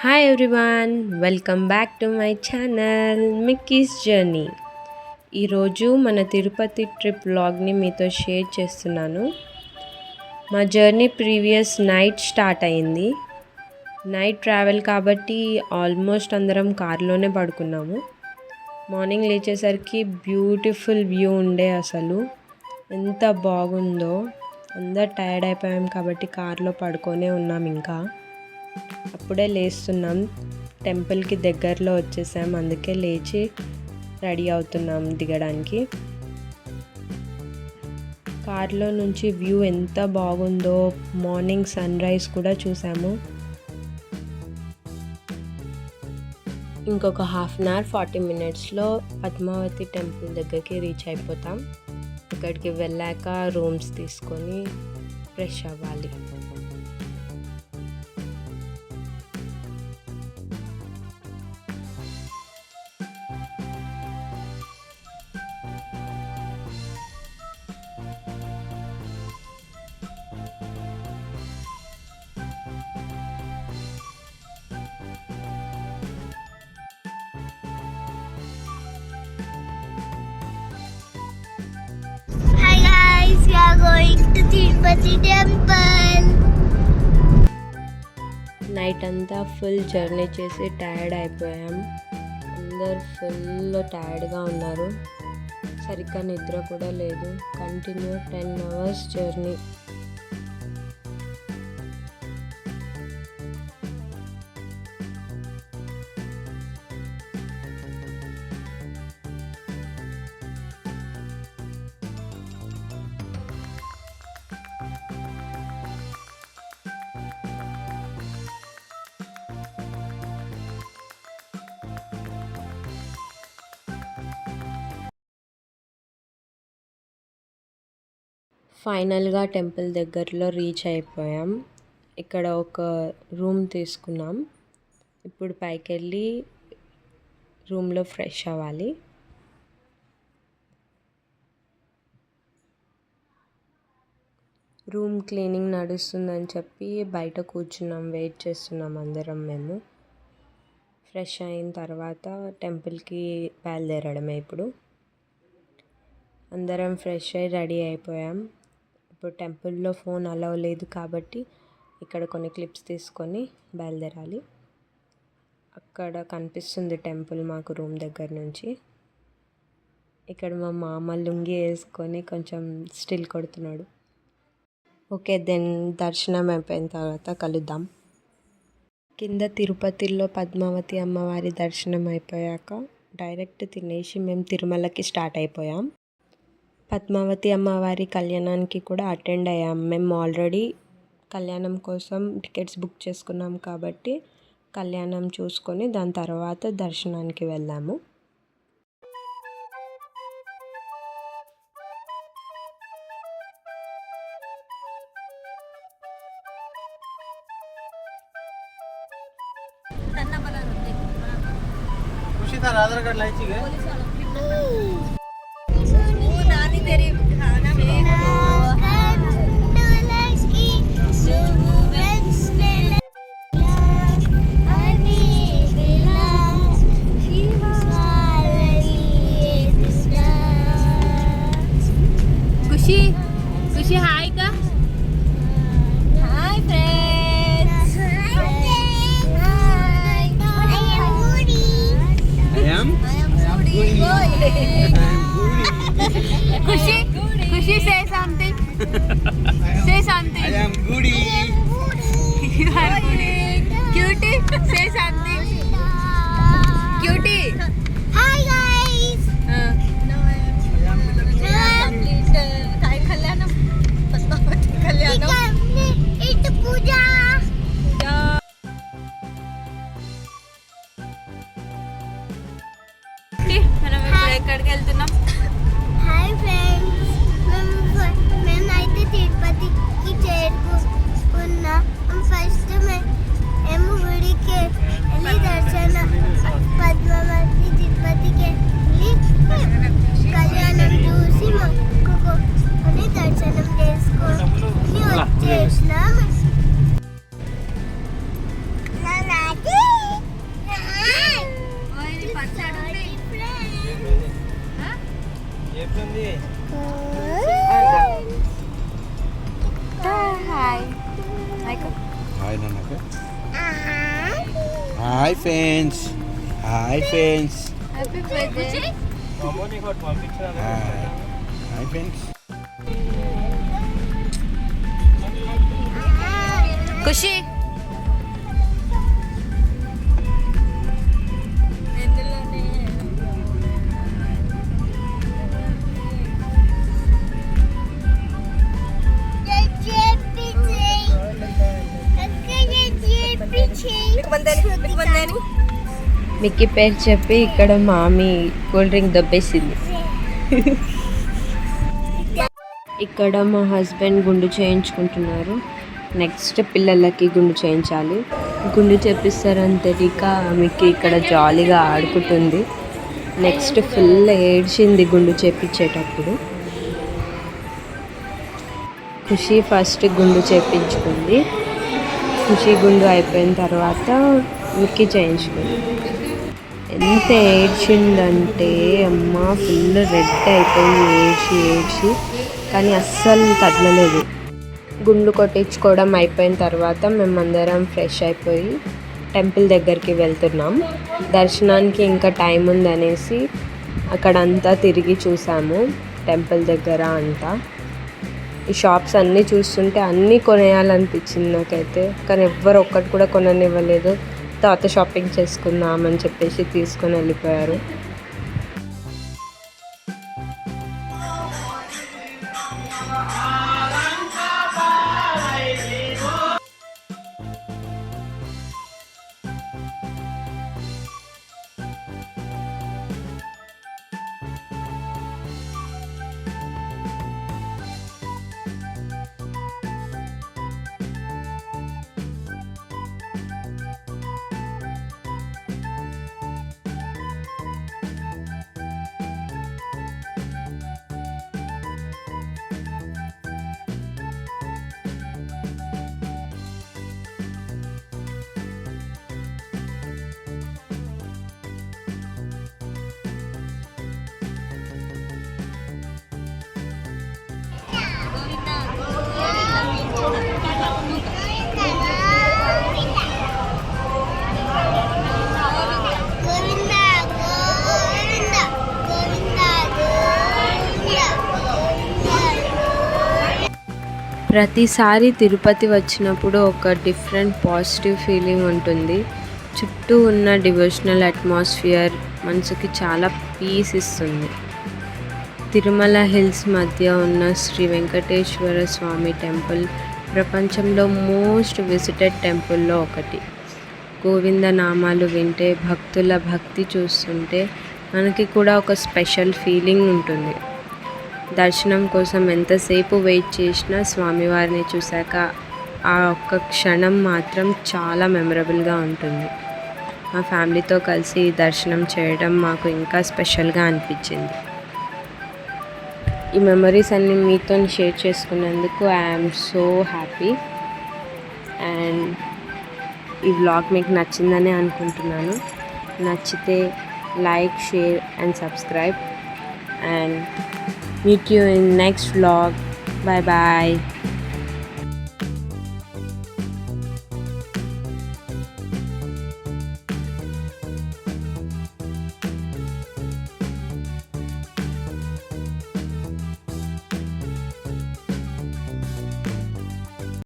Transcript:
Hi everyone, welcome back to my channel Mickey's journey. ఈరోజు మన Tirupati trip వ్లాగ్ని మీతో share చేస్తున్నాను. మా జర్నీ ప్రీవియస్ నైట్ స్టార్ట్ అయింది. నైట్ ట్రావెల్ కాబట్టి ఆల్మోస్ట్ అందరం కార్లోనే పడుకున్నాము. మార్నింగ్ లేచేసరికి బ్యూటిఫుల్ వ్యూ ఉండే, అసలు ఎంత బాగుందో. అందరు టైర్డ్ అయిపోయాం కాబట్టి కార్లో పడుకొనే ఉన్నాం. ఇంకా అప్పుడే లేస్తున్నాం, టెంపుల్కి దగ్గరలో వచ్చేసాం, అందుకే లేచి రెడీ అవుతున్నాం దిగడానికి. కార్లో నుంచి వ్యూ ఎంత బాగుందో, మార్నింగ్ సన్ రైజ్ కూడా చూసాము. ఇంకొక హాఫ్ అన్ అవర్ 40 minutesలో పద్మావతి టెంపుల్ దగ్గరికి రీచ్ అయిపోతాం. ఇక్కడికి వెళ్ళాక రూమ్స్ తీసుకొని ఫ్రెష్ అవ్వాలి. We are going to Tirupati temple. Night అంతా ఫుల్ జర్నీ చేసి టైర్డ్ అయిపోయాం. అందరు ఫుల్ టైర్డ్గా ఉన్నారు. సరిగ్గా నిద్ర కూడా లేదు. Continue 10 hours journey. ఫైనల్గా టెంపుల్ దగ్గరలో రీచ్ అయిపోయాం. ఇక్కడ ఒక రూమ్ తీసుకున్నాం. ఇప్పుడు పైకి వెళ్ళి రూమ్లో ఫ్రెష్ అవ్వాలి. రూమ్ క్లీనింగ్ నడుస్తుందని చెప్పి బయట కూర్చున్నాం, వెయిట్ చేస్తున్నాం అందరం. మేము ఫ్రెష్ అయిన తర్వాత టెంపుల్కి బయలుదేరడమే. ఇప్పుడు అందరం ఫ్రెష్ అయ్యి రెడీ అయిపోయాం. ఇప్పుడు టెంపుల్లో ఫోన్ అలౌ లేదు కాబట్టి ఇక్కడ కొన్ని క్లిప్స్ తీసుకొని బయలుదేరాలి. అక్కడ కనిపిస్తుంది టెంపుల్ మాకు రూమ్ దగ్గర నుంచి. ఇక్కడ మా మామ లుంగి వేసుకొని కొంచెం స్టిల్ కొడుతున్నాడు. ఓకే, దెన్ దర్శనం అయిపోయిన తర్వాత కలుద్దాం. కింద తిరుపతిలో పద్మావతి అమ్మవారి దర్శనం అయిపోయాక డైరెక్ట్ తినేసి మేము తిరుమలకి స్టార్ట్ అయిపోయాం. పద్మావతి అమ్మవారి కళ్యాణానికి కూడా అటెండ్ అయ్యాం. మేము ఆల్రెడీ కళ్యాణం కోసం టికెట్స్ బుక్ చేసుకున్నాం కాబట్టి కళ్యాణం చూసుకొని దాని తర్వాత దర్శనానికి వెళ్ళాము. आधार कार्ड लाई चाहिए खुशी खुशी हाय का हाय फ्रेंड्स खुशी खुशी say something say something I am goody you are goody cutie say something cutie hi guys kalyanam Padmavati kalyanam itu puja మనం ఇప్పుడు ఎక్కడికి వెళ్తున్నాం? హాయ్ ఫ్రెండ్స్, మేమైతే తిరుపతికి చేరుకున్నాం. ఫస్ట్ మేము గుడికి వెళ్ళి దర్శనం పద్మావతి తిరుపతికి వెళ్ళి కళ్యాణం చూసి మొక్కుకొని దర్శనం చేసుకొని వచ్చేసినాం. హాయ్ హాయ్ నాన్నకు hi friends hi friends happy birthday hi friends Khushi Mickey పేరు చెప్పి ఇక్కడ మామీ కూల్ డ్రింక్ దొబ్బేసింది. ఇక్కడ మా హస్బెండ్ గుండు చేయించుకుంటున్నారు. నెక్స్ట్ పిల్లలకి గుండు చేయించాలి. గుండు చేపిస్తారని తెలియక మిక్కీ ఇక్కడ జాలీగా ఆడుకుంటుంది. నెక్స్ట్ ఫుల్ ఏడ్చింది గుండు చేపించేటప్పుడు. ఖుషి ఫస్ట్ గుండు చేయించుకుంది. ఖుషి గుండు అయిపోయిన తర్వాత మిక్కీ చేయించుకుంది. ఎంత ఏడ్చిందంటే అమ్మ ఫుల్ రెడ్ అయిపోయింది ఏడ్చి కానీ అస్సలు తగ్గలేదు. గుండు కొట్టించుకోవడం అయిపోయిన తర్వాత మేమందరం ఫ్రెష్ అయిపోయి టెంపుల్ దగ్గరికి వెళ్తున్నాం. దర్శనానికి ఇంకా టైం ఉందనేసి అక్కడంతా తిరిగి చూసాము. టెంపుల్ దగ్గర అంతా ఈ షాప్స్ అన్నీ చూస్తుంటే అన్నీ కొనేయాలనిపించింది నాకైతే. కానీ ఎవ్వరు ఒక్కటి కూడా కొననివ్వలేదు. తర్వాత షాపింగ్ చేసుకుందామని చెప్పేసి తీసుకొని వెళ్ళిపోయారు. ప్రతిసారి తిరుపతి వచ్చినప్పుడు ఒక డిఫరెంట్ పాజిటివ్ ఫీలింగ్ ఉంటుంది. చుట్టూ ఉన్న డివోషనల్ అట్మాస్ఫియర్ మనసుకి చాలా పీస్ ఇస్తుంది. తిరుమల హిల్స్ మధ్య ఉన్న శ్రీ వెంకటేశ్వర స్వామి టెంపుల్ ప్రపంచంలో మోస్ట్ విజిటెడ్ టెంపుల్లో ఒకటి. గోవింద నామాలు వింటే, భక్తుల భక్తి చూస్తుంటే మనకి కూడా ఒక స్పెషల్ ఫీలింగ్ ఉంటుంది. దర్శనం కోసం ఎంతసేపు వెయిట్ చేసినా స్వామివారిని చూశాక ఆ ఒక్క క్షణం మాత్రం చాలా మెమరబుల్గా ఉంటుంది. మా ఫ్యామిలీతో కలిసి దర్శనం చేయడం మాకు ఇంకా స్పెషల్గా అనిపించింది. ఈ మెమరీస్ అన్నీ మీతో షేర్ చేసుకున్నందుకు ఐఎమ్ సో హ్యాపీ. అండ్ ఈ వ్లాగ్ మీకు నచ్చిందని అనుకుంటున్నాను. నచ్చితే like, share and subscribe. And meet you in next vlog. Bye bye.